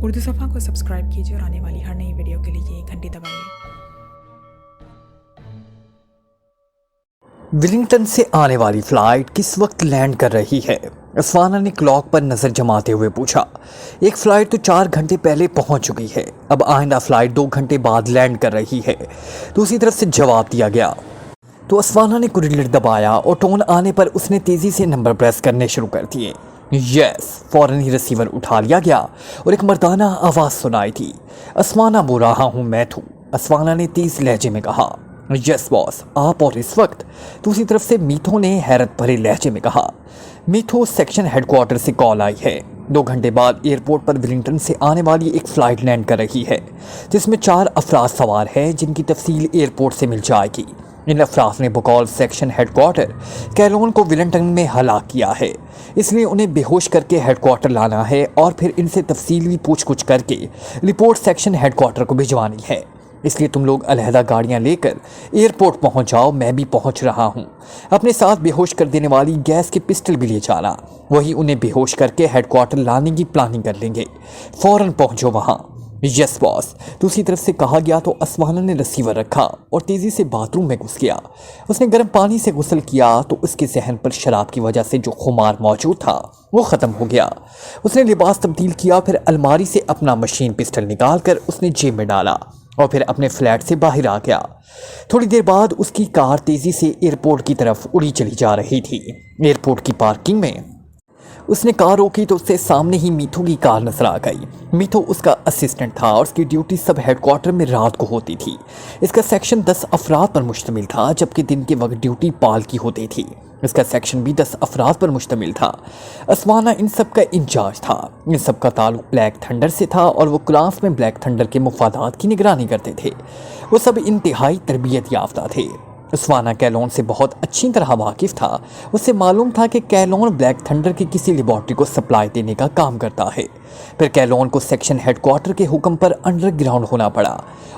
उर्दू सफ़ा को सब्सक्राइब कीजिए और आने वाली हर नई वीडियो के लिए घंटी दबाइए। विलिंगटन से आने वाली फ़्लाइट किस वक्त लैंड कर रही है? असवाना ने क्लॉक पर नज़र जमाते हुए पूछा। एक फ़्लाइट तो 4 घंटे पहले पहुंच चुकी है, अब आइंदा फ़्लाइट 2 घंटे बाद लैंड कर रही है। दूसरी तरफ से जवाब दिया गया तो असवाना ने कुरियर दबाया और टोन आने पर उसने तेज़ी से नंबर प्रेस करने शुरू कर दिए। यस, फ़ौरन ही रिसीवर उठा लिया गया और एक मर्दाना आवाज़ सुनाई थी। असवाना बोल रहा हूँ मैं थू, असवाना ने तेज़ लहजे में कहा। यस बॉस, आप और इस वक्त? दूसरी तरफ से मीथो ने हैरत भरे लहजे में कहा। मीथो, सेक्शन हेडक्वार्टर से कॉल आई है। 2 घंटे बाद एयरपोर्ट पर विलिंगटन से आने वाली एक फ़्लाइट लैंड कर रही है जिसमें 4 अफराद सवार हैं, जिनकी तफसील एयरपोर्ट से मिल जाएगी। इन अफराद ने बकौल सेक्शन हेडक्वार्टर कैलोन को विलिंगटन में हलाक किया है, इसलिए उन्हें बेहोश करके हेडक्वार्टर लाना है और फिर इनसे तफसीली पूछ-गुछ करके रिपोर्ट सेक्शन हेडक्वार्टर को भिजवानी है। इसलिए तुम लोग अलहदा गाड़ियां लेकर एयरपोर्ट पहुंच जाओ, मैं भी पहुंच रहा हूं। अपने साथ बेहोश कर देने वाली गैस के पिस्टल भी ले जाना, वही उन्हें बेहोश करके हेडक्वार्टर लाने की प्लानिंग कर लेंगे। फ़ौरन पहुंचो वहां। यस बॉस, दूसरी तरफ से कहा गया तो असवाना ने रिसीवर रखा और तेज़ी से बाथरूम में घुस गया। उसने गर्म पानी से गुस्ल किया तो उसके जहन पर शराब की वजह से जो खुमार मौजूद था वो ख़त्म हो गया। उसने लिबास तब्दील किया, फिर अलमारी से अपना मशीन पिस्टल निकाल कर उसने जेब में डाला और फिर अपने फ्लैट से बाहर आ गया। थोड़ी देर बाद उसकी कार तेज़ी से एयरपोर्ट की तरफ उड़ी चली जा रही थी। एयरपोर्ट की पार्किंग में उसने कार रोकी तो उससे सामने ही मीथो की कार नजर आ गई। मीथो उसका असिस्टेंट था और उसकी ड्यूटी सब हेडक्वार्टर में रात को होती थी। इसका सेक्शन 10 अफराद पर मुश्तमिल था, जबकि दिन के वक्त ड्यूटी पाल की होती थी। इसका सेक्शन भी 10 अफराद पर मुश्तमिल था। असवाना इन सब का इंचार्ज था। इन सब का ताल्लुक ब्लैक थंडर से था और वो क्लास में ब्लैक थंडर के मुफादात की निगरानी करते थे। वो सब इंतहाई तरबियत याफ्ता थे। असवाना कैलोन से बहुत अच्छी तरह वाकिफ़ था। उसे मालूम था कि कैलोन ब्लैक थंडर की किसी लेबॉर्ट्री को सप्लाई देने का काम करता है। फिर कैलोन को सेक्शन हेडक्वार्टर के हुक्म पर अंडरग्राउंड होना पड़ा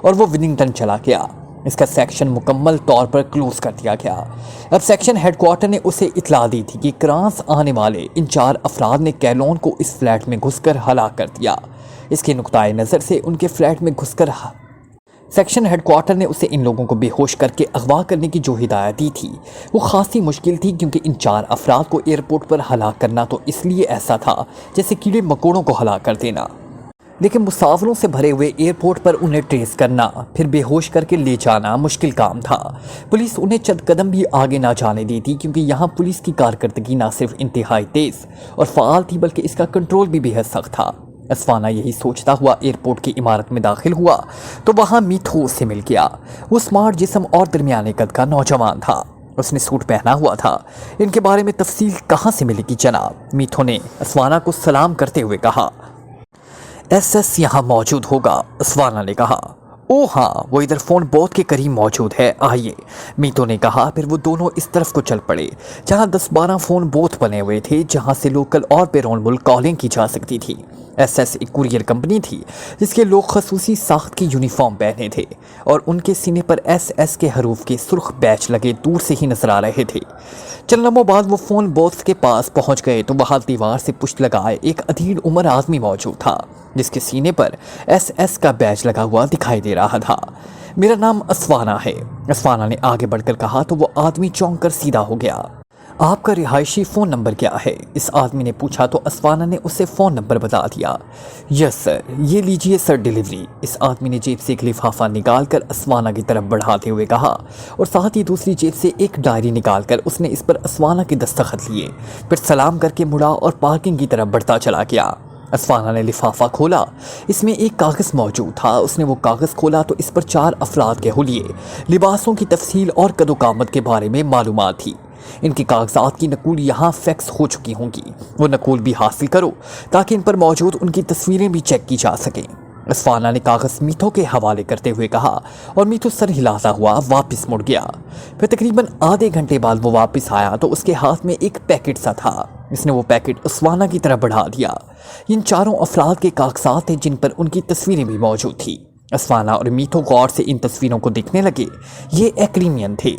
और वो विलिंगटन चला गया। इसका सेक्शन मुकम्मल तौर पर क्लोज कर दिया गया। अब सेक्शन हेडक्वार्टर ने उसे इतला दी थी कि क्रांस आने वाले इन 4 अफराद ने कैलोन को इस फ्लैट में घुसकर हलाक कर दिया। इसके नुक्ताए नज़र से उनके फ्लैट में घुसकर सेक्शन हेडक्वार्टर ने उसे इन लोगों को बेहोश करके अगवा करने की जो हिदायत दी थी वो खासी मुश्किल थी, क्योंकि इन 4 अफराद को एयरपोर्ट पर हलाक करना तो इसलिए ऐसा था जैसे कीड़े मकोड़ों को हलाक कर देना, लेकिन मुसाफिरों से भरे हुए एयरपोर्ट पर उन्हें ट्रेस करना फिर बेहोश करके ले जाना मुश्किल काम था। पुलिस उन्हें चंद कदम भी आगे ना जाने देती, क्योंकि यहाँ पुलिस की कारकर्दगी ना सिर्फ इंतहाई तेज़ और फ़ाल थी, बल्कि इसका कंट्रोल भी बेहद सख्त था। असवाना यही सोचता हुआ एयरपोर्ट की इमारत में दाखिल हुआ तो वहाँ मीथो से मिल गया। वो स्मार्ट जिस्म और दरमियाने कद का नौजवान था। उसने सूट पहना हुआ था। इनके बारे में तफसील कहाँ से मिलेगी जनाब? मीथो ने असवाना को सलाम करते हुए कहा। SS यहाँ मौजूद होगा, असवाना ने कहा। ओ हाँ, वो इधर फ़ोन बोथ के करीब मौजूद है, आइए, मीतो ने कहा। फिर वो दोनों इस तरफ को चल पड़े जहाँ 10-12 फ़ोन बोथ बने हुए थे, जहाँ से लोकल और बैरून मुल्क कॉलिंग की जा सकती थी। SS एक कुरियर कंपनी थी जिसके लोग खसूसी साख्त की यूनिफॉर्म पहने थे और उनके सीने पर SS के हरूफ के सुर्ख बैच लगे दूर से ही नजर आ रहे थे। चंद लम्हों बाद वो फ़ोन बोथ के पास पहुंच गए तो वहाँ दीवार से पुष्ट लगाए एक अधीर उम्र आदमी मौजूद था, जिसके सीने पर SS का बैच लगा हुआ दिखाई दे रहा था। मेरा नाम असवाना है, असवाना ने आगे बढ़कर कहा तो वो आदमी चौंक कर सीधा हो गया। आपका रिहायशी फ़ोन नंबर क्या है? इस आदमी ने पूछा तो असवाना ने उसे फ़ोन नंबर बता दिया। यस सर, ये लीजिए सर डिलीवरी। इस आदमी ने जेब से एक लिफाफा निकाल कर असवाना की तरफ बढ़ाते हुए कहा और साथ ही दूसरी जेब से एक डायरी निकाल कर उसने इस पर असवाना के दस्तखत लिए, फिर सलाम करके मुड़ा और पार्किंग की तरफ बढ़ता चला गया। असवाना ने लिफाफा खोला, इसमें एक कागज़ मौजूद था। उसने वो कागज़ खोला तो इस पर 4 अफराद के हुलिये, लिबासों की तफसील और कदोकामत के बारे में मालूमात थी। इनकी कागजात की नकूल यहाँ फैक्स हो चुकी होंगी, वो नकूल भी हासिल करो ताकि इन पर मौजूद उनकी तस्वीरें भी चेक की जा सकें। असवाना ने कागज़ मीथो के हवाले करते हुए कहा और मीथो सर हिलाता हुआ वापस मुड़ गया। फिर तकरीबन आधे घंटे बाद वो वापस आया तो उसके हाथ में एक पैकेट सा था। इसने वो पैकेट असवाना की तरफ बढ़ा दिया। इन 4 अफराद के कागजात थे जिन पर उनकी तस्वीरें भी मौजूद थी। असवाना और मीथो गौर से इन तस्वीरों को देखने लगे। ये एक्रीमियन थे।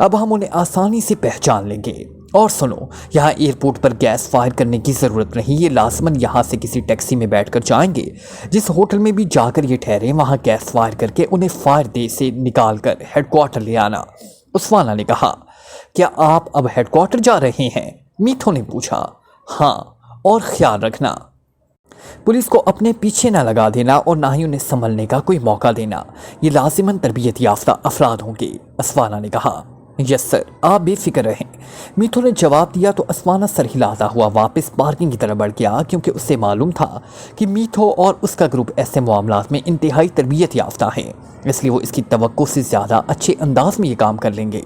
अब हम उन्हें आसानी से पहचान लेंगे। और सुनो, यहाँ एयरपोर्ट पर गैस फायर करने की ज़रूरत नहीं, ये लाजमन यहाँ से किसी टैक्सी में बैठकर जाएंगे। जिस होटल में भी जाकर ये ठहरे वहाँ गैस फायर करके उन्हें फायर डे से निकाल कर हेडक्वार्टर ले आना। उस्माना ने कहा, क्या आप अब हेडक्वार्टर जा रहे हैं? मीठू ने पूछा। हाँ, और ख्याल रखना, पुलिस को अपने पीछे ना लगा देना और ना ही उन्हें संभलने का कोई मौका देना। ये लाजिमन तरबियत याफ्ता अफराद होंगे, अस्वाना ने कहा। यस सर, आप बेफिक्र रहें, मीठू ने जवाब दिया तो अस्वाना सर हिलाता हुआ वापस पार्किंग की तरफ बढ़ गया, क्योंकि उसे मालूम था कि मीठू और उसका ग्रुप ऐसे मामलात में इंतहाई तरबियत याफ्ता है, इसलिए वो इसकी तवक्को से ज़्यादा अच्छे अंदाज में ये काम कर लेंगे।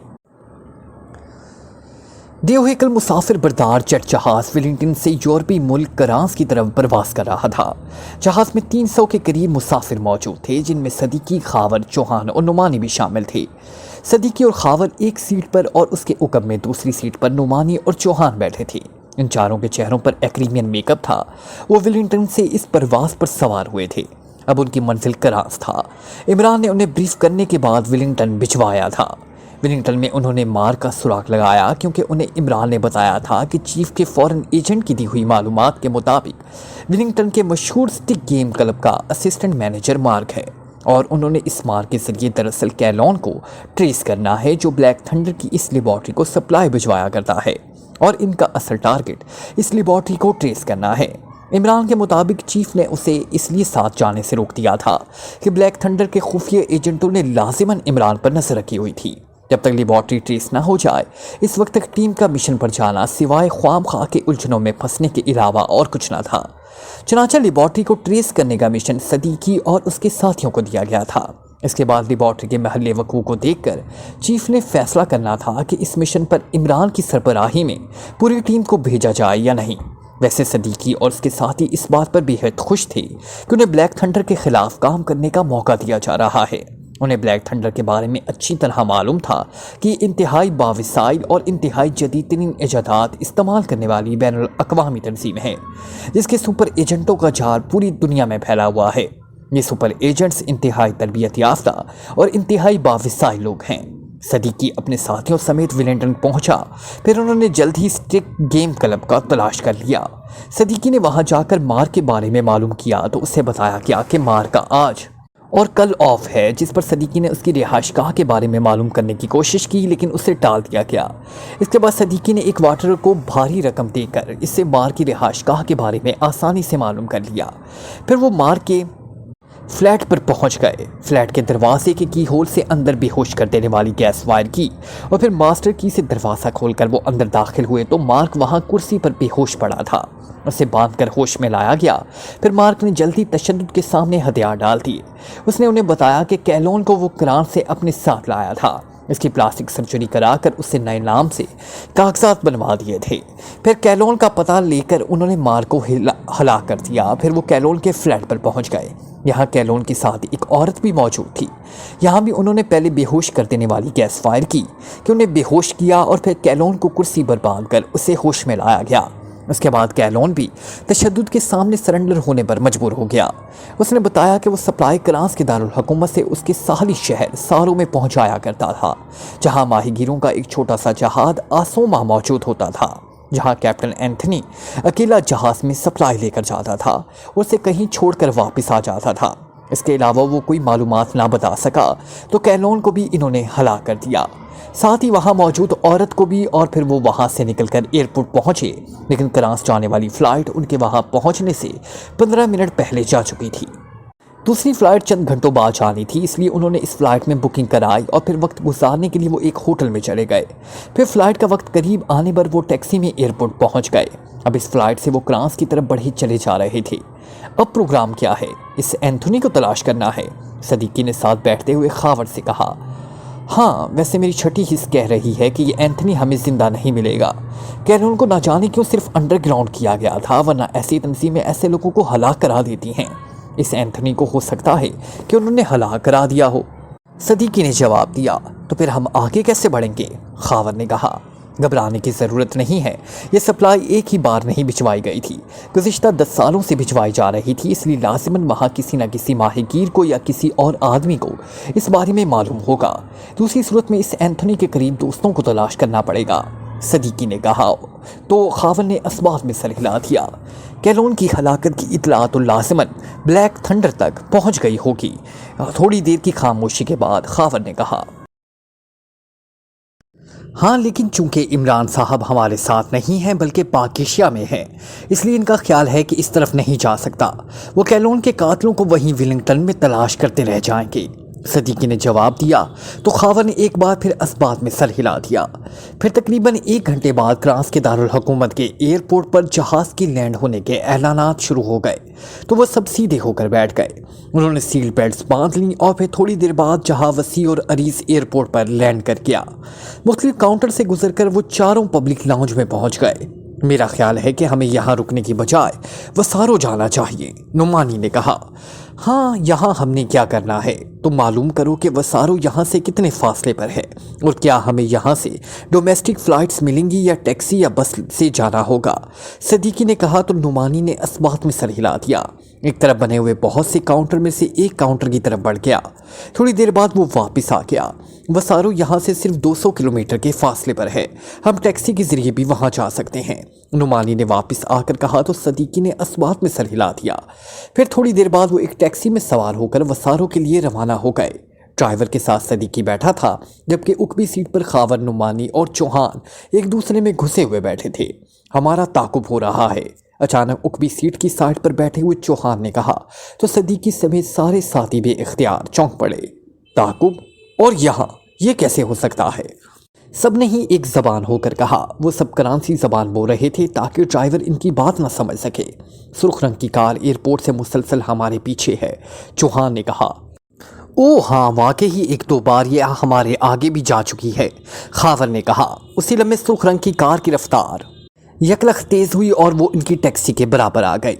देवहेकल मुसाफिर बरदार जेट जहाज वेलिंगटन से यूरोपीय मुल्क करांस की तरफ परवास कर रहा था। जहाज में 300 के करीब मुसाफिर मौजूद थे, जिनमें सदीकी, खावर, चौहान और नुमानी भी शामिल थे। सदीकी और खावर एक सीट पर और उसके उकब में दूसरी सीट पर नुमानी और चौहान बैठे थे। इन चारों के चेहरों पर एक्रीमियन मेकअप था। वो वेलिंगटन से इस परवास पर सवार हुए थे। अब उनकी मंजिल करांस था। इमरान ने उन्हें ब्रीफ करने के बाद वेलिंगटन भिजवाया था। वेलिंगटन में उन्होंने मार का सुराग लगाया, क्योंकि उन्हें इमरान ने बताया था कि चीफ के फॉरेन एजेंट की दी हुई मालूमात के मुताबिक वेलिंगटन के मशहूर स्टिक गेम क्लब का असिस्टेंट मैनेजर मार्क है, और उन्होंने इस मार्क के जरिए दरअसल कैलोन को ट्रेस करना है, जो ब्लैक थंडर की इस लेबॉर्ट्री को सप्लाई भिजवाया करता है, और इनका असल टारगेट इस लेबॉर्ट्री को ट्रेस करना है। इमरान के मुताबिक चीफ ने उसे इसलिए साथ जाने से रोक दिया था कि ब्लैक थंडर के खुफिया एजेंटों ने लाजिमन इमरान पर नजर रखी हुई थी। जब तक लेबॉर्ट्री ट्रेस ना हो जाए, इस वक्त तक टीम का मिशन पर जाना सिवाय ख्वाम खा के उलझनों में फंसने के अलावा और कुछ ना था। चनाचा लेबॉर्ट्री को ट्रेस करने का मिशन सदीकी और उसके साथियों को दिया गया था। इसके बाद लेबॉर्ट्री के महल्ले वकू को देखकर चीफ ने फैसला करना था कि इस मिशन पर इमरान की सरबराही में पूरी टीम को भेजा जाए या नहीं। वैसे सदीकी और उसके साथी इस बात पर बेहद खुश थे कि उन्हें ब्लैक थंडर के खिलाफ काम करने का मौका दिया जा रहा है। उन्हें ब्लैक थंडर के बारे में अच्छी तरह मालूम था कि इंतहाई बाविसाइल और इंतहाई जदीद तरीन इजादात इस्तेमाल करने वाली बैनुल अक़वामी तंजीम है, जिसके सुपर एजेंटों का जाल पूरी दुनिया में फैला हुआ है। ये सुपर एजेंट्स इंतहाई तरबियत याफ्ता और इंतहाई बाविसाइल लोग हैं। सदीकी अपने साथियों समेत वेलिंगटन पहुंचा, फिर उन्होंने जल्द ही स्टिक गेम क्लब का तलाश कर लिया। सदीकी ने वहां जाकर मार के बारे में मालूम किया तो उसे बताया गया कि मार का आज और कल ऑफ है, जिस पर सदीकी ने उसकी रिहाइशगाह के बारे में मालूम करने की कोशिश की, लेकिन उसे टाल दिया गया। इसके बाद सदीकी ने एक वाटर को भारी रकम देकर इससे मार की रिहाइशगाह के बारे में आसानी से मालूम कर लिया। फिर वो मार के फ्लैट पर पहुंच गए। फ्लैट के दरवाजे के की होल से अंदर बेहोश कर देने वाली गैस फायर की और फिर मास्टर की से दरवाज़ा खोलकर वो अंदर दाखिल हुए तो मार्क वहां कुर्सी पर बेहोश पड़ा था। उसे बांधकर होश में लाया गया। फिर मार्क ने जल्दी तशद्दुद के सामने हथियार डाल दिए। उसने उन्हें बताया कि कैलोन को वो करान से अपने साथ लाया था। इसकी प्लास्टिक सर्जरी कराकर उसे नए नाम से कागजात बनवा दिए थे। फिर कैलोन का पता लेकर उन्होंने मार्क को हलाक कर दिया। फिर वो कैलोन के फ्लैट पर पहुंच गए। यहाँ कैलोन के साथ एक औरत भी मौजूद थी। यहाँ भी उन्होंने पहले बेहोश कर देने वाली गैस फायर की कि उन्हें बेहोश किया और फिर कैलोन को कुर्सी पर बांधकर उसे होश में लाया गया। उसके बाद कैलोन भी तशद्दुद के सामने सरेंडर होने पर मजबूर हो गया। उसने बताया कि वो सप्लाई करांस के दारुल हुकूमत से उसके साहली शहर सारो में पहुंचाया करता था, जहां माहीगीरों का एक छोटा सा जहाज आसोमा मौजूद होता था, जहां कैप्टन एंथनी अकेला जहाज में सप्लाई लेकर जाता था और उसे कहीं छोड़कर वापस आ जाता था। इसके अलावा वो कोई मालूमात ना बता सका तो कैलोन को भी इन्होंने हलाक कर दिया, साथ ही वहां मौजूद औरत को भी। और फिर वो वहां से निकलकर एयरपोर्ट पहुंचे, लेकिन करांस जाने वाली फ़्लाइट उनके वहां पहुंचने से 15 मिनट पहले जा चुकी थी। दूसरी फ़्लाइट चंद घंटों बाद जानी थी, इसलिए उन्होंने इस फ़्लाइट में बुकिंग कराई और फिर वक्त गुजारने के लिए वो एक होटल में चले गए। फिर फ़्लाइट का वक्त करीब आने पर वो टैक्सी में एयरपोर्ट पहुंच गए। अब इस फ़्लाइट से वो करांस की तरफ बढ़े चले जा रहे थे। अब प्रोग्राम क्या है? इस एंथोनी को तलाश करना है, सदीकी ने साथ बैठते हुए खावर से कहा। हाँ, वैसे मेरी छठी हिस्स कह रही है कि ये एंथनी हमें जिंदा नहीं मिलेगा। कैलोन को ना जाने क्यों सिर्फ अंडरग्राउंड किया गया था, वरना ऐसी तंजीमें ऐसे लोगों को हलाक करा देती हैं। इस एंथनी को हो सकता है कि उन्होंने हलाक करा दिया हो। सदीकी ने जवाब दिया। तो फिर हम आगे कैसे बढ़ेंगे? खावर ने कहा। घबराने की ज़रूरत नहीं है, ये सप्लाई एक ही बार नहीं भिजवाई गई थी, गुज़िश्ता 10 सालों से भिजवाई जा रही थी, इसलिए लाजिमन वहाँ किसी न किसी माहिगीर को या किसी और आदमी को इस बारे में मालूम होगा। दूसरी सूरत में इस एंथोनी के करीब दोस्तों को तलाश करना पड़ेगा। صدیقی نے کہا تو خاون نے اسباب میں سر ہلا دیا۔ کیلون کی ہلاکت کی اطلاع تو لازماً بلیک تھنڈر تک پہنچ گئی ہوگی۔ تھوڑی دیر کی خاموشی کے بعد خاون نے کہا، ہاں لیکن چونکہ عمران صاحب ہمارے ساتھ نہیں ہیں بلکہ پاکیشیا میں ہیں، اس لیے ان کا خیال ہے کہ اس طرف نہیں جا سکتا۔ وہ کیلون کے قاتلوں کو وہیں ولنگٹن میں تلاش کرتے رہ جائیں گے۔ صدیقی نے جواب دیا تو خاون نے ایک بار پھر اسبات میں سر ہلا دیا۔ پھر تقریباً 1 گھنٹے بعد فرانس کے دارالحکومت کے ایئرپورٹ پر جہاز کی لینڈ ہونے کے اعلانات شروع ہو گئے تو وہ سب سیدھے ہو کر بیٹھ گئے۔ انہوں نے سیل بیلٹس باندھ لیں اور پھر تھوڑی دیر بعد جہاز وسیع اور عریض ایئرپورٹ پر لینڈ کر گیا۔ مختلف کاؤنٹر سے گزر کر وہ چاروں پبلک لاؤنج میں پہنچ گئے۔ میرا خیال ہے کہ ہمیں یہاں رکنے کی بجائے وسارو جانا چاہیے، نعمانی نے کہا۔ ہاں یہاں ہم نے کیا کرنا ہے؟ تم معلوم کرو کہ وسارو یہاں سے کتنے فاصلے پر ہے اور کیا ہمیں یہاں سے ڈومیسٹک فلائٹس ملیں گی یا ٹیکسی یا بس سے جانا ہوگا؟ صدیقی نے کہا تو نعمانی نے اسبات میں سر ہلا دیا۔ ایک طرف بنے ہوئے بہت سے کاؤنٹر میں سے ایک کاؤنٹر کی طرف بڑھ گیا۔ تھوڑی دیر بعد وہ واپس آ گیا۔ وسارو یہاں سے صرف 200 کلومیٹر کے فاصلے پر ہے، ہم ٹیکسی کے ذریعے بھی وہاں جا سکتے ہیں، نعمانی نے واپس آ کر کہا تو صدیقی نے اسبات میں سر ہلا دیا۔ پھر تھوڑی دیر بعد وہ ایک ٹیکسی میں سوار ہو کر وسارو کے لیے روانہ ہو گئے۔ ڈرائیور کے ساتھ صدیقی بیٹھا تھا جبکہ عقبی سیٹ پر خاون، نعمانی اور چوہان ایک دوسرے میں گھسے ہوئے بیٹھے تھے۔ ہمارا تعاقب ہو رہا ہے، اچانک عقبی سیٹ کی سائٹ پر بیٹھے ہوئے چوہان نے کہا تو صدیقی سمیت سارے ساتھی بے اختیار چونک پڑے۔ تعاقب؟ اور یہاں یہ کیسے ہو سکتا ہے؟ سب نے ہی ایک زبان ہو کر کہا۔ وہ سب کرانسی زبان بول رہے تھے تاکہ ڈرائیور ان کی بات نہ سمجھ سکے۔ سرخ رنگ کی کار ایئرپورٹ سے مسلسل ہمارے پیچھے ہے، چوہان نے کہا۔ او ہاں واقعی 1-2 بار یہ ہمارے آگے بھی جا چکی ہے، خاون نے کہا۔ اسی لمحے سرخ رنگ کی کار کی رفتار یکلخت تیز ہوئی اور وہ ان کی ٹیکسی کے برابر آ گئی۔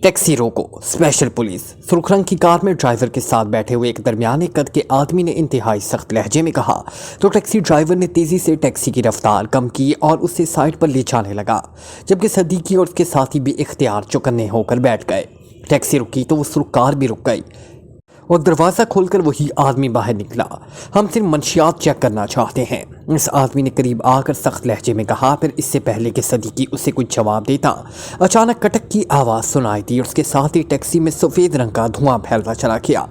ٹیکسی روکو، اسپیشل پولیس۔ سرخ رنگ کی کار میں ڈرائیور کے ساتھ بیٹھے ہوئے ایک درمیانے قد کے آدمی نے انتہائی سخت لہجے میں کہا تو ٹیکسی ڈرائیور نے تیزی سے ٹیکسی کی رفتار کم کی اور اسے سائڈ پر لے جانے لگا، جبکہ صدیقی اور اس کے ساتھی بھی اختیار چوکنے ہو کر بیٹھ گئے۔ ٹیکسی رکی تو وہ سرخ کار بھی رک گئی اور دروازہ کھول کر وہی آدمی باہر نکلا۔ ہم صرف منشیات چیک کرنا چاہتے ہیں، اس آدمی نے قریب آ کر سخت لہجے میں کہا۔ پھر اس سے پہلے کہ صدیقی اسے کچھ جواب دیتا، اچانک کٹک کی آواز سنائی دی اور اس کے ساتھ ہی ٹیکسی میں سفید رنگ کا دھواں پھیلتا چلا گیا۔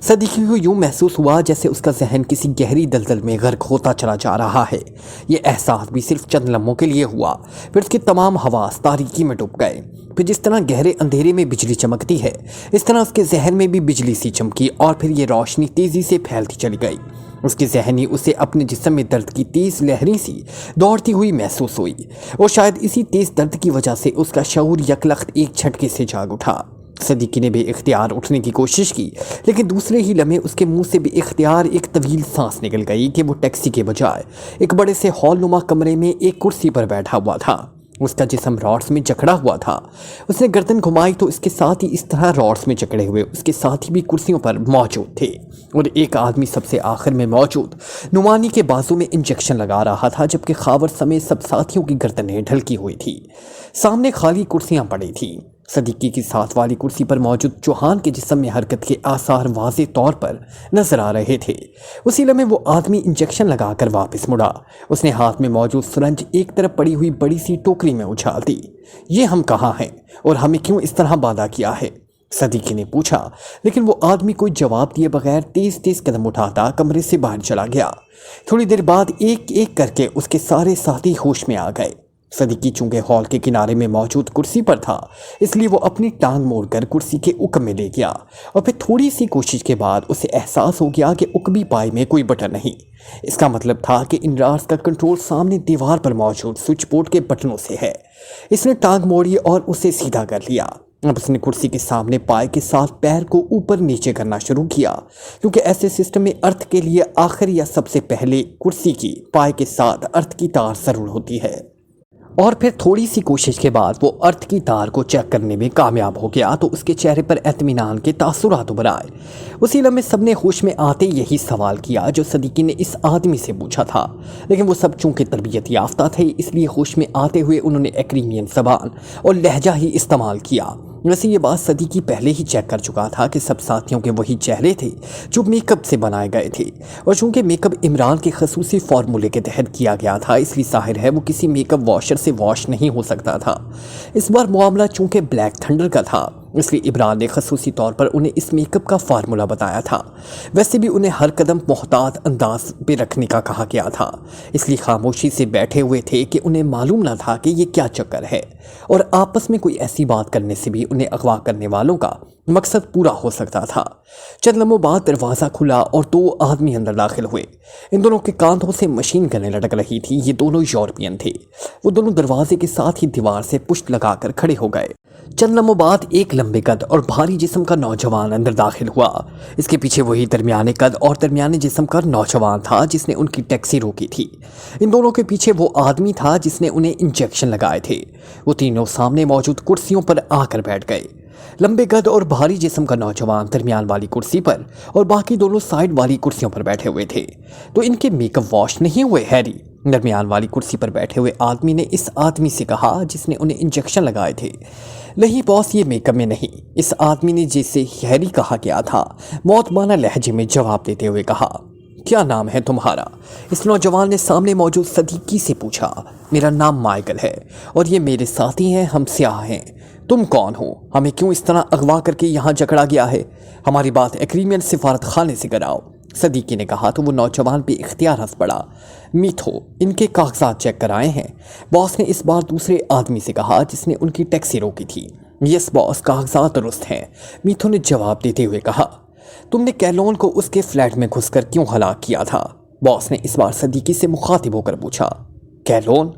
صدیقی کو یوں محسوس ہوا جیسے اس کا ذہن کسی گہری دلدل میں غرق ہوتا چلا جا رہا ہے۔ یہ احساس بھی صرف چند لمحوں کے لیے ہوا، پھر اس کے تمام حواس تاریکی میں ڈوب گئے۔ پھر جس طرح گہرے اندھیرے میں بجلی چمکتی ہے اس طرح اس کے ذہن میں بھی بجلی سی چمکی اور پھر یہ روشنی تیزی سے پھیلتی چلی گئی۔ اس کے ذہنی اسے اپنے جسم میں درد کی تیز لہریں سی دوڑتی ہوئی محسوس ہوئی اور شاید اسی تیز درد کی وجہ سے اس کا شعور یکلخت ایک جھٹکے سے جاگ اٹھا۔ صدیقی نے بے اختیار اٹھنے کی کوشش کی لیکن دوسرے ہی لمحے اس کے منہ سے بے اختیار ایک طویل سانس نکل گئی کہ وہ ٹیکسی کے بجائے ایک بڑے سے ہال نما کمرے میں ایک کرسی پر بیٹھا ہوا تھا۔ اس کا جسم راڈس میں جکڑا ہوا تھا۔ اس نے گردن گھمائی تو اس کے ساتھ ہی اس طرح راڈس میں جکڑے ہوئے اس کے ساتھی بھی کرسیوں پر موجود تھے اور ایک آدمی سب سے آخر میں موجود نعمانی کے بازو میں انجیکشن لگا رہا تھا، جبکہ خاور سمیت سب ساتھیوں کی گردنیں ڈھلکی ہوئی تھی۔ سامنے خالی کرسیاں پڑی تھیں۔ صدیقی کی ساتھ والی کرسی پر موجود چوہان کے جسم میں حرکت کے آثار واضح طور پر نظر آ رہے تھے۔ اسی لمحے وہ آدمی انجیکشن لگا کر واپس مڑا۔ اس نے ہاتھ میں موجود سرنج ایک طرف پڑی ہوئی بڑی سی ٹوکری میں اچھال دی۔ یہ ہم کہاں ہیں اور ہمیں کیوں اس طرح باندھا کیا ہے؟ صدیقی نے پوچھا، لیکن وہ آدمی کوئی جواب دیے بغیر تیز تیز قدم اٹھاتا کمرے سے باہر چلا گیا۔ تھوڑی دیر بعد ایک ایک کر کے اس کے سارے ساتھی ہوش میں آ گئے۔ صدیقی چونکہ ہال کے کنارے میں موجود کرسی پر تھا اس لیے وہ اپنی ٹانگ موڑ کر کرسی کے عقب میں لے گیا اور پھر تھوڑی سی کوشش کے بعد اسے احساس ہو گیا کہ عقبی پائے میں کوئی بٹن نہیں۔ اس کا مطلب تھا کہ ان راز کا کنٹرول سامنے دیوار پر موجود سوئچ بورڈ کے بٹنوں سے ہے۔ اس نے ٹانگ موڑی اور اسے سیدھا کر لیا۔ اب اس نے کرسی کے سامنے پائے کے ساتھ پیر کو اوپر نیچے کرنا شروع کیا، کیونکہ ایسے سسٹم میں ارتھ کے لیے آخر یا سب سے پہلے کرسی کی پائے کے ساتھ ارتھ کی تار ضرور ہوتی ہے۔ اور پھر تھوڑی سی کوشش کے بعد وہ ارتھ کی تار کو چیک کرنے میں کامیاب ہو گیا تو اس کے چہرے پر اطمینان کے تاثرات ابھر آئے۔ اسی لمحے سب نے ہوش میں آتے یہی سوال کیا جو صدیقی نے اس آدمی سے پوچھا تھا، لیکن وہ سب چونکہ تربیت یافتہ تھے اس لیے ہوش میں آتے ہوئے انہوں نے ایکریمین زبان اور لہجہ ہی استعمال کیا۔ वैसे ये बात सदीकी पहले ही चेक कर चुका था कि सब साथियों के वही चेहरे थे जो मेकअप से बनाए गए थे, और चूंकि मेकअप इमरान के खसूसी फार्मूले के तहत किया गया था, इसलिए जाहिर है वो किसी मेकअप वॉशर से वॉश नहीं हो सकता था। इस बार मामला चूंकि ब्लैक थंडर का था, इसलिए इमरान ने खसूसी तौर पर उन्हें इस मेकअप का फार्मूला बताया था। वैसे भी उन्हें हर कदम मोहतात अंदाज पे रखने का कहा गया था, इसलिए खामोशी से बैठे हुए थे कि उन्हें मालूम न था कि ये क्या चक्कर है, और आपस में कोई ऐसी बात करने से भी उन्हें अगवा करने वालों का मकसद पूरा हो सकता था। चंद लम्हों बाद दरवाज़ा खुला और 2 आदमी अंदर दाखिल हुए। इन दोनों के कांधों से मशीन गनें लटक रही थी। ये दोनों यूरोपियन थे। वो दोनों दरवाजे के साथ ही दीवार से पुष्ट लगाकर खड़े हो गए। चंद लम्हों बाद एक लंबे कद और भारी जिस्म का नौजवान अंदर दाखिल हुआ। इसके पीछे वही दरमियाने कद और दरमियाने जिस्म का नौजवान था जिसने उनकी टैक्सी रोकी थी। इन दोनों के पीछे वो आदमी था जिसने उन्हें इंजेक्शन लगाए थे। वो तीनों सामने मौजूद कुर्सियों पर आकर बैठ गए। लंबे कद और भारी जिस्म का नौजवान दरमियान वाली कुर्सी पर और बाकी दोनों साइड वाली कुर्सियों पर बैठे हुए थे। तो इनके मेकअप वॉश नहीं हुए हैरी? दरमियान वाली कुर्सी पर बैठे हुए आदमी ने इस आदमी से कहा जिसने उन्हें इंजेक्शन लगाए थे। नहीं बॉस, ये मेकअप में नहीं। इस आदमी ने जिसे हैरी कहा गया था मौतमाना लहजे में जवाब देते हुए कहा। क्या नाम है तुम्हारा? इस नौजवान ने सामने मौजूद सदीकी से पूछा। मेरा नाम माइकल है और ये मेरे साथी हैं, हम सियाह हैं। तुम कौन हो? हमें क्यों इस तरह अगवा करके यहाँ जकड़ा गया है? हमारी बात एक्रीमियन सिफारत खाने से कराओ। सदीकी ने कहा तो वो नौजवान पे इख्तियार हंस पड़ा। मीठो, इनके कागजात चेक कराए हैं? बॉस ने इस बार दूसरे आदमी से कहा जिसने उनकी टैक्सी रोकी थी। यस बॉस, कागजात दुरुस्त हैं, मीठो ने जवाब देते हुए कहा। तुमने कैलोन को उसके फ्लैट में घुसकर क्यों हलाक किया था? बॉस ने इस बार सदीकी से मुखातिब होकर पूछा। कैलोन?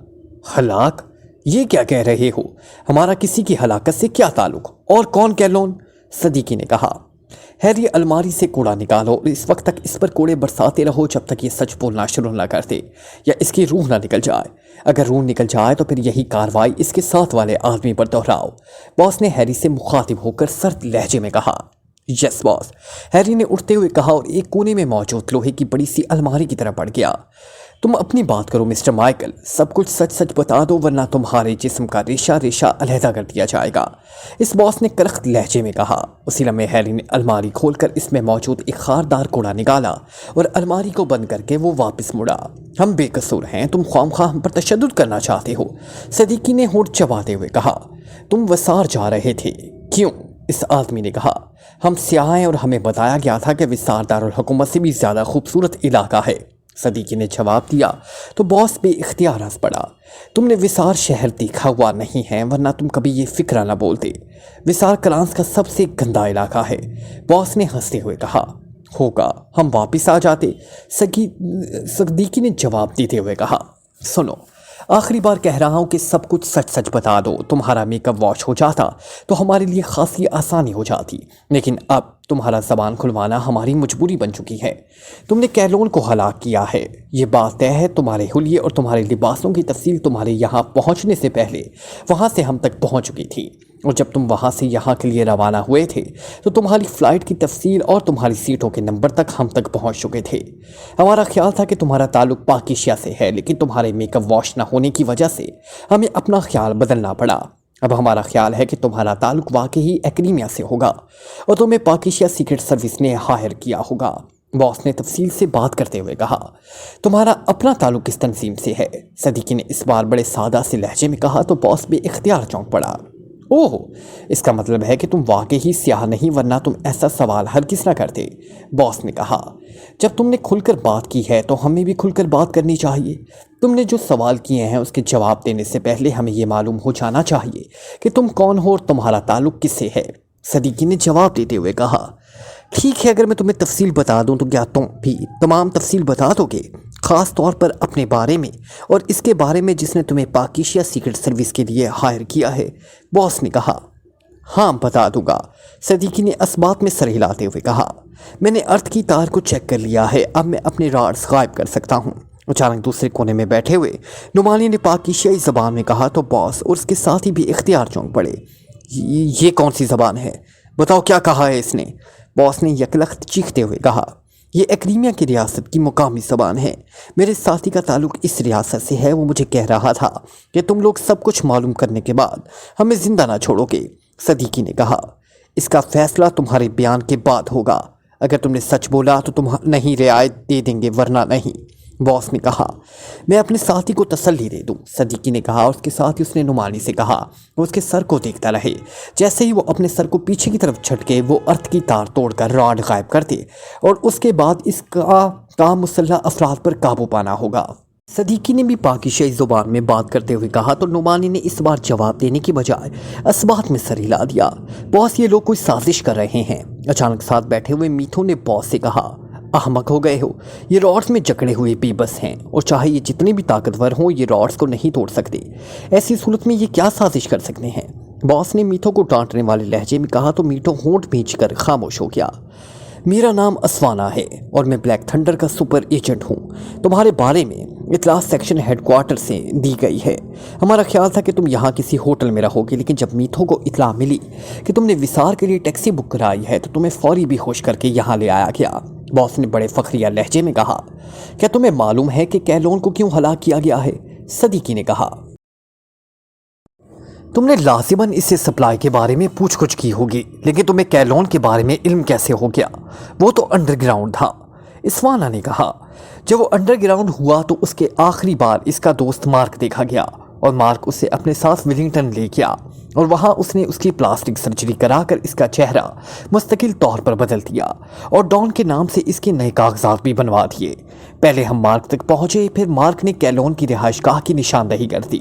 हलाक? ये क्या कह रहे हो? हमारा किसी की हलाकत से क्या ताल्लुक? और कौन कैलोन? सदीकी ने कहा। हैरी, अलमारी से कूड़ा निकालो और इस वक्त तक इस पर कूड़े बरसाते रहो जब तक ये सच बोलना शुरू ना कर दे या इसकी रूह ना निकल जाए। अगर रूह निकल जाए तो फिर यही कार्रवाई इसके साथ वाले आदमी पर दोहराओ। बॉस ने हैरी से मुखातिब होकर सर्द लहजे में कहा। यस बॉस, हैरी ने उठते हुए कहा और एक कोने में मौजूद लोहे की बड़ी सी अलमारी की तरफ बढ़ गया। तुम अपनी बात करो मिस्टर माइकल, सब कुछ सच सच बता दो वरना तुम्हारे जिस्म का रेशा रेशा अलहदा कर दिया जाएगा, इस बॉस ने करख्त लहजे में कहा। उसी लम्हे हैरी ने अलमारी खोलकर इसमें मौजूद एक खारदार कूड़ा निकाला और अलमारी को बंद करके वो वापस मुड़ा। हम बेकसूर हैं, तुम ख्वामख्वाह हम पर तशद्दुद करना चाहते हो, सदीकी ने होंठ चबाते हुए कहा। तुम वसार जा रहे थे, क्यों? इस आदमी ने कहा। हम सियाह हैं और हमें बताया गया था कि विसार दारुल हुकूमत से भी ज़्यादा खूबसूरत इलाका है, सदीकी ने जवाब दिया। तो बॉस पे इख्तियार हंस पड़ा। तुमने विसार शहर देखा हुआ नहीं है वरना तुम कभी ये फिक्रा ना बोलते। विसार क्रांस का सबसे गंदा इलाका है, बॉस ने हंसते हुए कहा। होगा, हम वापस आ जाते, सदीकी ने जवाब देते हुए कहा। सुनो, आखिरी बार कह रहा हूँ कि सब कुछ सच सच बता दो। तुम्हारा मेकअप वॉश हो जाता तो हमारे लिए खासी आसानी हो जाती, लेकिन अब तुम्हारा ज़बान खुलवाना हमारी मजबूरी बन चुकी है। तुमने कैलोन को हलाक किया है, ये बात तय है। तुम्हारे हुलिये और तुम्हारे लिबासों की तफसील तुम्हारे यहाँ पहुँचने से पहले वहाँ से हम तक पहुँच चुकी थी, और जब तुम वहाँ से यहाँ के लिए रवाना हुए थे तो तुम्हारी फ़्लाइट की तफसील और तुम्हारी सीटों के नंबर तक हम तक पहुँच चुके थे। हमारा ख्याल था कि तुम्हारा ताल्लुक पाकिस्तान से है, लेकिन तुम्हारे मेकअप वॉश न होने की वजह से हमें अपना ख्याल बदलना पड़ा। अब हमारा ख्याल है कि तुम्हारा ताल्लुक वाकई एक्रीमिया से होगा और तुम्हें पाकिस्तान सीक्रेट सर्विस ने हायर किया होगा, बॉस ने तफसील से बात करते हुए कहा। तुम्हारा अपना ताल्लुक किस तंजीम से है? सदीकी ने इस बार बड़े सादा से लहजे में कहा तो बॉस भी इख्तियार चौंक पड़ा। ओह, इसका मतलब है कि तुम वाकई ही स्याह नहीं, वरना तुम ऐसा सवाल हरगिज़ ना करते, बॉस ने कहा। जब तुमने खुलकर बात की है तो हमें भी खुलकर बात करनी चाहिए। तुमने जो सवाल किए हैं उसके जवाब देने से पहले हमें ये मालूम हो जाना चाहिए कि तुम कौन हो और तुम्हारा ताल्लुक किससे है, सदीकी ने जवाब देते हुए कहा। ठीक है, अगर मैं तुम्हें तफसील बता दूं तो क्या तुम भी तमाम तफसील बता दोगे, ख़ास तौर पर अपने बारे में और इसके बारे में जिसने तुम्हें पाकिस्तान सीक्रेट सर्विस के लिए हायर किया है, बॉस ने कहा। हाँ, बता दूंगा, सदीकी ने असबात में सर हिलाते हुए कहा। मैंने अर्थ की तार को चेक कर लिया है, अब मैं अपने राड्स गायब कर सकता हूँ। अचानक दूसरे कोने में बैठे हुए नुमानी ने पाकिस्तानी ज़बान में कहा तो बॉस और उसके साथी भी इख्तियार चौंक पड़े। ये कौन सी ज़बान है? बताओ क्या कहा है इसने? बॉस ने यकलख्त चीखते हुए कहा। ये एक्रीमिया की रियासत की मुकामी ज़बान है। मेरे साथी का ताल्लुक इस रियासत से है। वो मुझे कह रहा था कि तुम लोग सब कुछ मालूम करने के बाद हमें ज़िंदा ना छोड़ोगे। صدیقی نے کہا، اس کا فیصلہ تمہارے بیان کے بعد ہوگا، اگر تم نے سچ بولا تو تم نہیں رعایت دے دیں گے ورنہ نہیں، باس نے کہا۔ میں اپنے ساتھی کو تسلی دے دوں، صدیقی نے کہا، اور اس کے ساتھ ہی اس نے نعمانی سے کہا وہ اس کے سر کو دیکھتا رہے۔ جیسے ہی وہ اپنے سر کو پیچھے کی طرف جھٹکے وہ ارتھ کی تار توڑ کر راڈ غائب کر دے، اور اس کے بعد اس کا کام مسلح افراد پر قابو پانا ہوگا۔ صدیقی نے بھی پاکستانی زبان میں بات کرتے ہوئے کہا تو نعمانی نے اس بار جواب دینے کی بجائے اسبات میں سر ہلا دیا۔ باس، یہ لوگ کوئی سازش کر رہے ہیں۔ اچانک ساتھ بیٹھے ہوئے میتھو نے باس سے کہا، احمق ہو گئے ہو، یہ راڈز میں جکڑے ہوئے بے بس ہیں، اور چاہے یہ جتنے بھی طاقتور ہوں یہ راڈز کو نہیں توڑ سکتے، ایسی صورت میں یہ کیا سازش کر سکتے ہیں؟ باس نے میتھو کو ڈانٹنے والے لہجے میں کہا تو میتھو ہونٹ بھینچ کر خاموش ہو گیا۔ میرا نام اسوانا ہے اور میں بلیک تھنڈر کا سپر ایجنٹ ہوں۔ تمہارے بارے میں اطلاع سیکشن ہیڈ کوارٹر سے دی گئی ہے۔ ہمارا خیال تھا کہ تم یہاں کسی ہوٹل میں رہو گے، لیکن جب میتھو کو اطلاع ملی کہ تم نے وسار کے لیے ٹیکسی بک کرائی ہے تو تمہیں فوری بھی ہوش کر کے یہاں لے آیا گیا۔ باس نے بڑے فخریہ لہجے میں کہا، کیا تمہیں معلوم ہے کہ کیلون کو کیوں ہلاک کیا گیا ہے؟ صدیقی نے کہا، تم نے لازماً اس سے سپلائی کے بارے میں پوچھ گچھ کی ہوگی، لیکن تمہیں کیلون کے بارے میں علم کیسے ہو گیا؟ وہ تو انڈر گراؤنڈ تھا، اسوانا نے کہا۔ جب وہ انڈر گراؤنڈ ہوا تو اس کے آخری بار اس کا دوست مارک دیکھا گیا، اور مارک اسے اپنے ساتھ ولنگٹن لے گیا، اور وہاں اس نے اس کی پلاسٹک سرجری کرا کر اس کا چہرہ مستقل طور پر بدل دیا، اور ڈان کے نام سے اس کے نئے کاغذات بھی بنوا دیے۔ پہلے ہم مارک تک پہنچے، پھر مارک نے کیلون کی رہائش گاہ کی نشاندہی کر دی،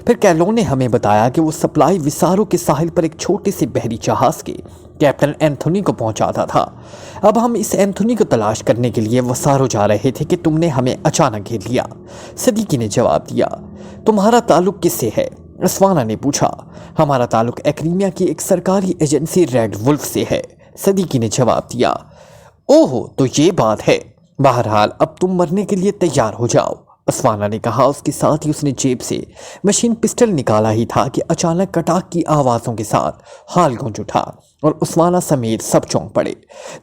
پھر کیلون نے ہمیں بتایا کہ وہ سپلائی وسارو کے ساحل پر ایک چھوٹے سے بحری جہاز کے کیپٹن اینتھونی کو پہنچاتا تھا۔ اب ہم اس اینتھونی کو تلاش کرنے کے لیے وسارو جا رہے تھے کہ تم نے ہمیں اچانک گھیر لیا۔ صدیقی نے جواب دیا۔ تمہارا تعلق کس سے ہے؟ اسوانا نے پوچھا۔ ہمارا تعلق ایکریمیا کی ایک سرکاری ایجنسی ریڈ ولف سے ہے، صدیقی نے جواب دیا۔ اوہ، تو یہ بات ہے۔ بہرحال اب تم مرنے کے لیے تیار ہو جاؤ، اسوانا نے کہا۔ اس کے ساتھ ہی اس نے جیب سے مشین پسٹل نکالا ہی تھا کہ اچانک کٹاک کی آوازوں کے ساتھ ہال گونج اٹھا، اور اسوانا سمیت سب چونک پڑے۔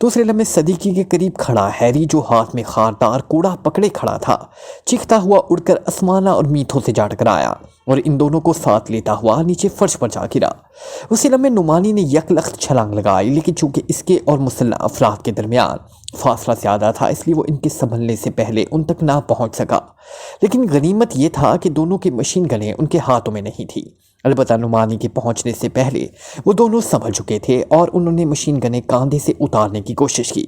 دوسرے لمحے صدیقی کے قریب کھڑا ہیری، جو ہاتھ میں خاردار کوڑا پکڑے کھڑا تھا، چیختا ہوا اڑ کر اسوانا اور میتھو سے جا ٹکرایا، اور ان دونوں کو ساتھ لیتا ہوا نیچے فرش پر جا گرا۔ اسی لمحے نعمانی نے یک لخت چھلانگ لگائی، لیکن چونکہ اس کے اور مسلح افراد کے درمیان فاصلہ زیادہ تھا اس لیے وہ ان کے سنبھلنے سے پہلے ان تک نہ پہنچ سکا۔ لیکن غنیمت یہ تھا کہ دونوں کی مشین گنیں ان کے ہاتھوں میں نہیں تھی۔ البتہ نعمانی کے پہنچنے سے پہلے وہ دونوں سنبھل چکے تھے، اور انہوں نے مشین گنیں کاندھے سے اتارنے کی کوشش کی،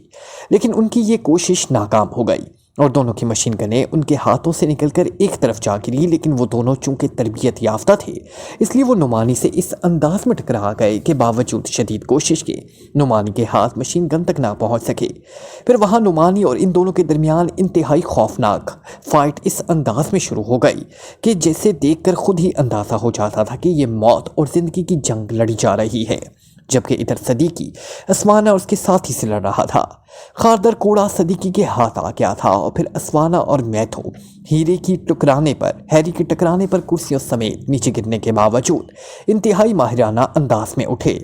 لیکن ان کی یہ کوشش ناکام ہو گئی، اور دونوں کی مشین گنیں ان کے ہاتھوں سے نکل کر ایک طرف جا گری۔ لیکن وہ دونوں چونکہ تربیت یافتہ تھے، اس لیے وہ نعمانی سے اس انداز میں ٹکرا گئے کہ باوجود شدید کوشش کے نعمانی کے ہاتھ مشین گن تک نہ پہنچ سکے۔ پھر وہاں نعمانی اور ان دونوں کے درمیان انتہائی خوفناک فائٹ اس انداز میں شروع ہو گئی کہ جیسے دیکھ کر خود ہی اندازہ ہو جاتا تھا کہ یہ موت اور زندگی کی جنگ لڑی جا رہی ہے، جبکہ ادھر صدیقی اسوانا اور اس کے ساتھی سے لڑ رہا تھا۔ خاردار کوڑا صدیقی کے ہاتھ آ گیا تھا، اور پھر اسوانا اور میتھو ہیری کے ٹکرانے پر کرسیوں سمیت نیچے گرنے کے باوجود انتہائی ماہرانہ انداز میں اٹھے،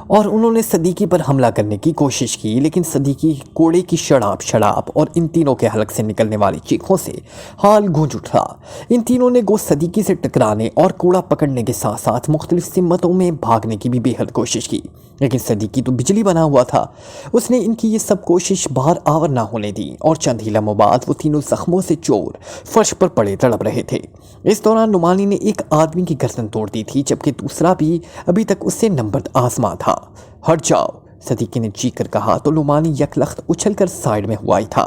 اور انہوں نے صدیقی پر حملہ کرنے کی کوشش کی، لیکن صدیقی کوڑے کی شڑاپ اور ان تینوں کے حلق سے نکلنے والی چیخوں سے حال گونج اٹھا۔ ان تینوں نے گو صدیقی سے ٹکرانے اور کوڑا پکڑنے کے ساتھ ساتھ مختلف سمتوں میں بھاگنے کی بھی بے حد کوشش کی، لیکن صدیقی تو بجلی بنا ہوا تھا، اس نے ان کی یہ سب کوشش باہر آور نہ ہونے دی، اور چند ہی لمحوں بعد وہ تینوں زخموں سے چور فرش پر پڑے تڑپ رہے تھے۔ اس دوران نعمانی نے ایک آدمی کی گردن توڑ دی تھی، جبکہ دوسرا بھی ابھی تک اس سے نمبر آزما تھا۔ ہٹ جاؤ، صدیقی نے چیخ کر کہا تو نعمانی یک لخت اچھل کر سائیڈ میں ہوا ہی تھا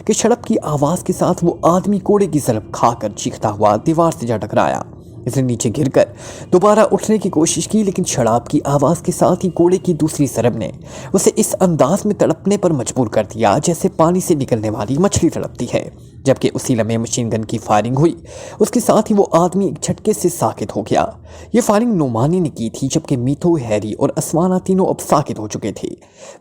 کہ چھڑپ کی آواز کے ساتھ وہ آدمی کوڑے کی ضرب کھا کر چیختا ہوا دیوار سے جا ٹکرایا۔ اس نے نیچے گر کر دوبارہ اٹھنے کی کوشش کی، لیکن شراب کی آواز کے ساتھ ہی کوڑے کی دوسری ضرب نے اسے اس انداز میں تڑپنے پر مجبور کر دیا جیسے پانی سے نکلنے والی مچھلی تڑپتی ہے۔ جبکہ اسی لمحے مشین گن کی فائرنگ ہوئی، اس کے ساتھ ہی وہ آدمی ایک جھٹکے سے ساکت ہو گیا۔ یہ فائرنگ نعمانی نے کی تھی، جبکہ میتھو، ہیری اور اسوانا تینوں اب ساکت ہو چکے تھے۔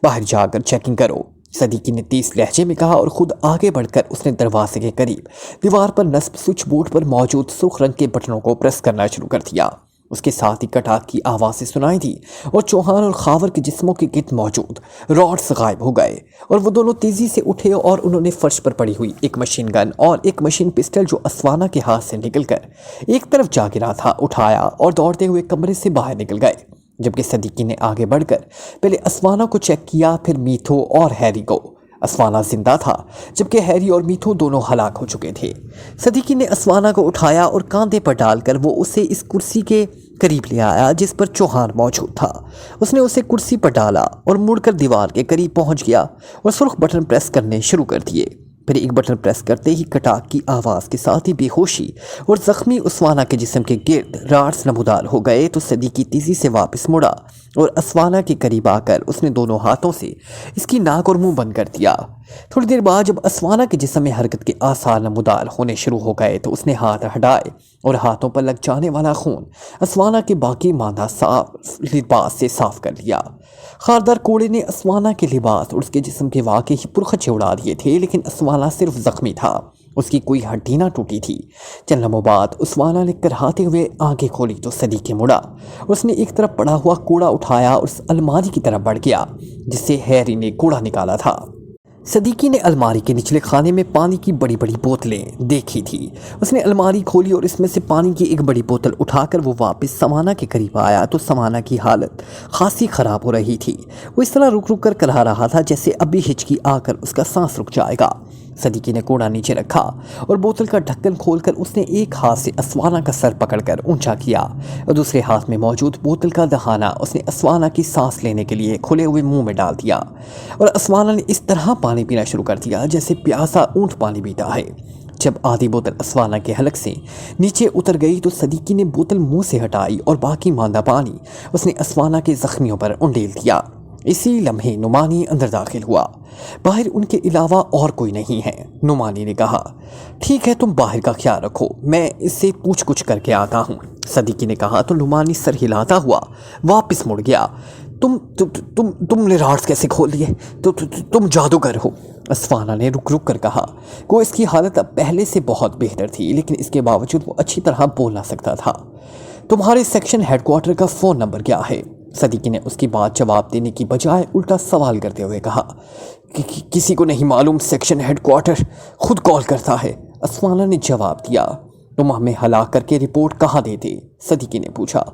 باہر جا کر چیکنگ کرو، صدیقی نے تیز لہجے میں کہا، اور خود آگے بڑھ کر اس نے دروازے کے قریب دیوار پر نصب سوئچ بورڈ پر موجود سرخ رنگ کے بٹنوں کو پریس کرنا شروع کر دیا۔ اس کے ساتھ ہی کٹاک کی آوازیں سنائی دی، اور چوہان اور خاور کے جسموں کے گرد موجود راڈز غائب ہو گئے، اور وہ دونوں تیزی سے اٹھے اور انہوں نے فرش پر پڑی ہوئی ایک مشین گن اور ایک مشین پسٹل جو اسوانا کے ہاتھ سے نکل کر ایک طرف جا گرا تھا اٹھایا، اور دوڑتے ہوئے کمرے سے باہر نکل گئے۔ जबकि सदीकी ने आगे बढ़कर पहले असवाना को चेक किया, फिर मीथो और हैरी को। असवाना जिंदा था, जबकि हैरी और मीथो दोनों हलाक हो चुके थे। सदीकी ने असवाना को उठाया और कांधे पर डालकर वो उसे इस कुर्सी के करीब ले आया जिस पर चौहान मौजूद था। उसने उसे कुर्सी पर डाला और मुड़कर दीवार के करीब पहुंच गया और सुर्ख बटन प्रेस करने शुरू कर दिए। फिर एक बटन प्रेस करते ही कटाक की आवाज़ के साथ ही बेहोशी और ज़ख्मी असवाना के जिस्म के गिर्द राड्स नमूदार हो गए तो सदीकी तेज़ी से वापस मुड़ा और असवाना के करीब आकर उसने दोनों हाथों से इसकी नाक और मुंह बंद कर दिया। थोड़ी देर बाद जब असवाना के जिस्म में हरकत के आसार नमूदार होने शुरू हो गए तो उसने हाथ हटाए और हाथों पर लग जाने वाला खून असवाना के बाकी मादा साफ लिबास से साफ कर लिया। खारदार कोड़े ने असवाना के लिबास और उसके जिस्म के वाकई ही पुरखचे उड़ा दिए थे, लेकिन असवाना सिर्फ जख्मी था, उसकी कोई हड्डी ना टूटी थी। चंद लम्हों बाद असवाना ने करहाते हुए आंखें खोली तो सदीकी मुड़ा। उसने एक तरफ पड़ा हुआ कूड़ा उठाया और उस अलमारी की तरफ बढ़ गया जिससे हैरी ने कूड़ा निकाला था। सदीकी ने अलमारी के निचले खाने में पानी की बड़ी बड़ी बोतलें देखी थी। उसने अलमारी खोली और इसमें से पानी की एक बड़ी बोतल उठाकर वो वापस समाना के करीब आया तो समाना की हालत खासी ख़राब हो रही थी। वो इस तरह रुक रुक कर करहा रहा था जैसे अभी हिचकी आकर उसका सांस रुक जाएगा। सदीकी ने कूड़ा नीचे रखा और बोतल का ढक्कन खोलकर उसने एक हाथ से असवाना का सर पकड़कर ऊंचा किया और दूसरे हाथ में मौजूद बोतल का दहाना उसने असवाना की सांस लेने के लिए खुले हुए मुंह में डाल दिया और असवाना ने इस तरह पानी पीना शुरू कर दिया जैसे प्यासा ऊंट पानी पीता है। जब आधी बोतल असवाना के हलक से नीचे उतर गई तो सदीकी ने बोतल मुंह से हटाई और बाकी मांदा पानी उसने असवाना के जख्मियों पर उंडेल दिया। इसी लम्हे नुमानी अंदर दाखिल हुआ। बाहर उनके अलावा और कोई नहीं है। नुमानी ने कहा, ठीक है, तुम बाहर का ख्याल रखो, मैं इससे पूछ कुछ करके आता हूँ। सदीकी ने कहा तो नुमानी सर हिलाता हुआ वापस मुड़ गया। तुमने राड्स कैसे खोल दिए? तुम जादूगर हो, असवाना ने रुक रुक कर कहा। को इसकी हालत अब पहले से बहुत बेहतर थी, लेकिन इसके बावजूद वो अच्छी तरह बोल ना सकता था। तुम्हारे सेक्शन हेडक्वार्टर का फ़ोन नंबर क्या है? सदीकी ने उसकी बात जवाब देने की बजाय उल्टा सवाल करते हुए कहा, किसी को नहीं मालूम, सेक्शन हेडक्वार्टर खुद कॉल करता है। असवाना ने जवाब दिया। तुम हमें हलाक करके रिपोर्ट कहाँ देते? सदीकी ने पूछा।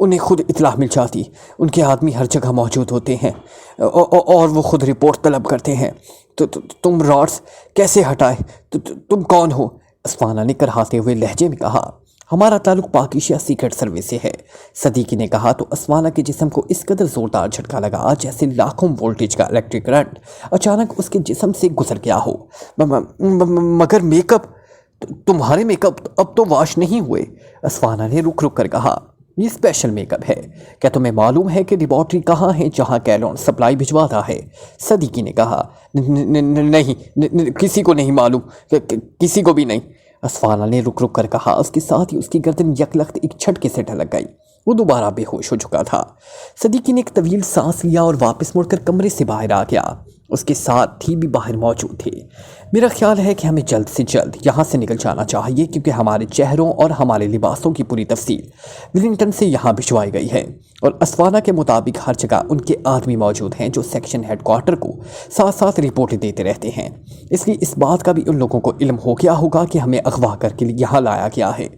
उन्हें खुद इतला मिल जाती, उनके आदमी हर जगह मौजूद होते हैं और वो खुद रिपोर्ट तलब करते हैं। तो तुम रॉड्स कैसे हटाए? तुम कौन हो? असवाना ने करहाते हुए लहजे में कहा। हमारा ताल्लुक पाकिस्तान सीक्रेट सर्विस से है। सदीकी ने कहा तो असवाना के जिस्म को इस कदर जोरदार झटका लगा जैसे लाखों वोल्टेज का इलेक्ट्रिक करंट अचानक उसके जिस्म से गुजर गया हो। मगर मेकअप, तुम्हारे मेकअप अब तो वॉश नहीं हुए। असवाना ने रुक रुक कर कहा, ये स्पेशल मेकअप है। क्या तुम्हें मालूम है कि लेबॉर्ट्री कहाँ है जहाँ कैलोन सप्लाई भिजवाता है? सदीकी ने कहा, नहीं, किसी को नहीं मालूम, किसी को भी नहीं। असवाना ने रुक रुक कर कहा। उसके साथ ही उसकी गर्दन यकलख्त एक झटके से ढलक गई। वो दोबारा बेहोश हो चुका था। सदीकी ने एक तवील सांस लिया और वापस मुड़कर कमरे से बाहर आ गया। उसके साथ ही भी बाहर मौजूद थे। मेरा ख्याल है कि हमें जल्द से जल्द यहाँ से निकल जाना चाहिए, क्योंकि हमारे चेहरों और हमारे लिबासों की पूरी तफसील विलिंगटन से यहाँ भिजवाई गई है और असवाना के मुताबिक हर जगह उनके आदमी मौजूद हैं जो सेक्शन हेडक्वार्टर को साथ साथ रिपोर्टें देते रहते हैं। इसलिए इस बात का भी उन लोगों को इल्म हो गया होगा कि हमें अगवा करके यहाँ लाया गया है।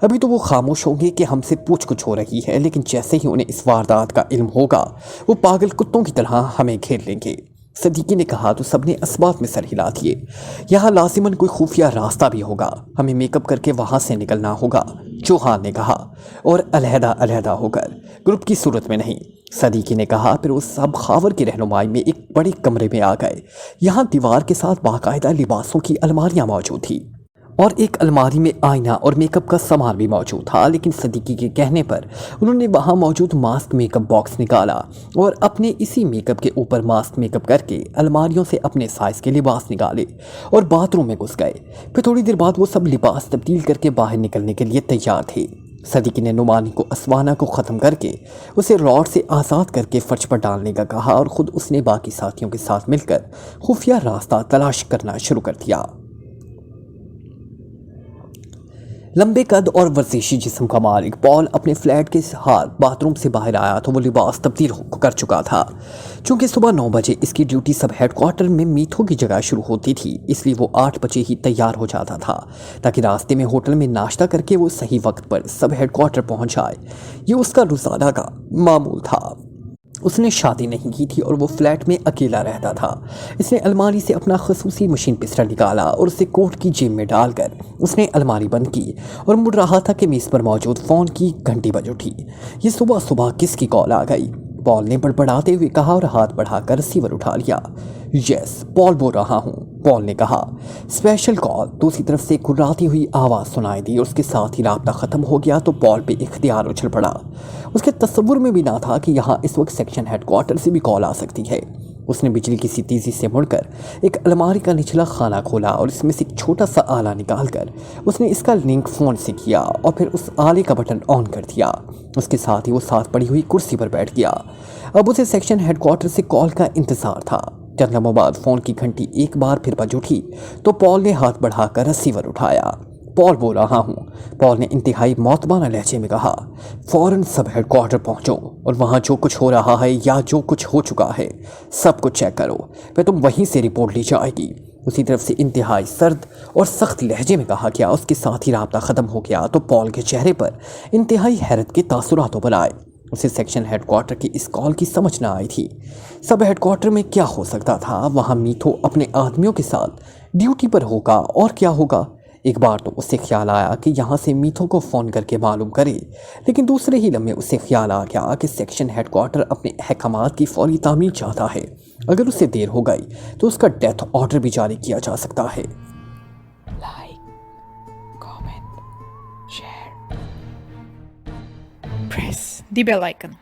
अभी तो वो खामोश होंगे कि हमसे पूछ कुछ हो रही है, लेकिन जैसे ही उन्हें इस वारदात का इल्म होगा वो पागल कुत्तों की तरह हमें घेर लेंगे। सदीकी ने कहा तो सबने असबात में सर हिला दिए। यहाँ लाजिमन कोई खुफिया रास्ता भी होगा, हमें मेकअप करके वहाँ से निकलना होगा, चौहान ने कहा, और अलहदा अलहदा होकर, ग्रुप की सूरत में नहीं। सदीकी ने कहा। फिर वो सब खावर की रहनुमाई में एक बड़े कमरे में आ गए। यहाँ दीवार के साथ बाकायदा लिबासों की अलमारियाँ मौजूद थी और एक अलमारी में आईना और मेकअप का सामान भी मौजूद था, लेकिन सदीकी के कहने पर उन्होंने वहाँ मौजूद मास्क मेकअप बॉक्स निकाला और अपने इसी मेकअप के ऊपर मास्क मेकअप करके अलमारियों से अपने साइज़ के लिबास निकाले और बाथरूम में घुस गए। फिर थोड़ी देर बाद वो सब लिबास तब्दील करके बाहर निकलने के लिए तैयार थे। सदीकी ने नुमानी को असवाना को ख़त्म करके उसे रॉड से आज़ाद करके फर्श पर डालने का कहा और ख़ुद उसने बाकी साथियों के साथ मिलकर खुफिया रास्ता तलाश करना शुरू कर दिया। लंबे कद और वर्जिशी जिस्म का मालिक पॉल अपने फ्लैट के साथ बाथरूम से बाहर आया तो वो लिबास तब्दील कर चुका था। चूंकि सुबह 9 बजे इसकी ड्यूटी सब हेडक्वार्टर में मीठो की जगह शुरू होती थी, इसलिए वो 8 बजे ही तैयार हो जाता था ताकि रास्ते में होटल में नाश्ता करके वो सही वक्त पर सब हेडक्वार्टर पहुंच जाए। ये उसका रोजाना का मामूल था। उसने शादी नहीं की थी और वो फ्लैट में अकेला रहता था। इसने अलमारी से अपना खसूसी मशीन पिस्टल निकाला और उसे कोट की जेब में डालकर उसने अलमारी बंद की और मुड़ रहा था कि मेज़ पर मौजूद फ़ोन की घंटी बज उठी। ये सुबह सुबह किसकी कॉल आ गई? पॉल ने बड़बड़ाते हुए कहा और हाथ बढ़ाकर रिसीवर उठा लिया। यस, पॉल बोल रहा हूँ, पॉल ने कहा। Special call. दूसरी तरफ से कुर्राती हुई आवाज़ सुनाई दी और उसके साथ ही राब्ता ख़त्म हो गया तो पॉल पे इख्तियार उछल पड़ा। उसके तस्वुर में भी ना था कि यहाँ इस वक्त सेक्शन हेडक्वार्टर से भी कॉल आ सकती है। उसने बिजली की सी तेज़ी से मुड़कर एक अलमारी का निचला खाना खोला और इसमें से एक छोटा सा आला निकालकर उसने इसका लिंक फ़ोन से किया और फिर उस आले का बटन ऑन कर दिया। उसके साथ ही वो साथ पड़ी हुई कुर्सी पर बैठ गया। अब उसे सेक्शन हेडक्वार्टर से कॉल का इंतज़ार था। चंद लम्हों बाद फ़ोन की घंटी एक बार फिर बज उठी तो पॉल ने हाथ बढ़ाकर रिसीवर उठाया। पॉल बोल रहा हूँ, पॉल ने इंतहाई मौतबाना लहजे में कहा। फ़ौरन सब हेडक्वार्टर पहुँचो और वहाँ जो कुछ हो रहा है या जो कुछ हो चुका है सब कुछ चेक करो, फिर तुम वहीं से रिपोर्ट ली जाएगी। उसी तरफ से इंतहाई सर्द और सख्त लहजे में कहा गया। उसके साथ ही राब्ता ख़त्म हो गया तो पॉल के चेहरे पर इंतहाई हैरत के तासुरात उभर आए। उसे सेक्शन हेडक्वार्टर की इस कॉल की समझ न आई थी। सब हेडक्वार्टर में क्या हो सकता था? वहाँ मीठो अपने आदमियों के साथ ड्यूटी पर होगा और क्या होगा? एक बार तो उसे ख्याल आया कि यहाँ से मीठो को फ़ोन करके मालूम करे, लेकिन दूसरे ही लम्हे उसे ख्याल आ गया कि सेक्शन हेडक्वार्टर अपने अहकामात की फौरी तामील चाहता है। अगर उसे देर हो गई तो उसका डेथ ऑर्डर भी जारी किया जा सकता है। Like, comment, share, press the bell icon.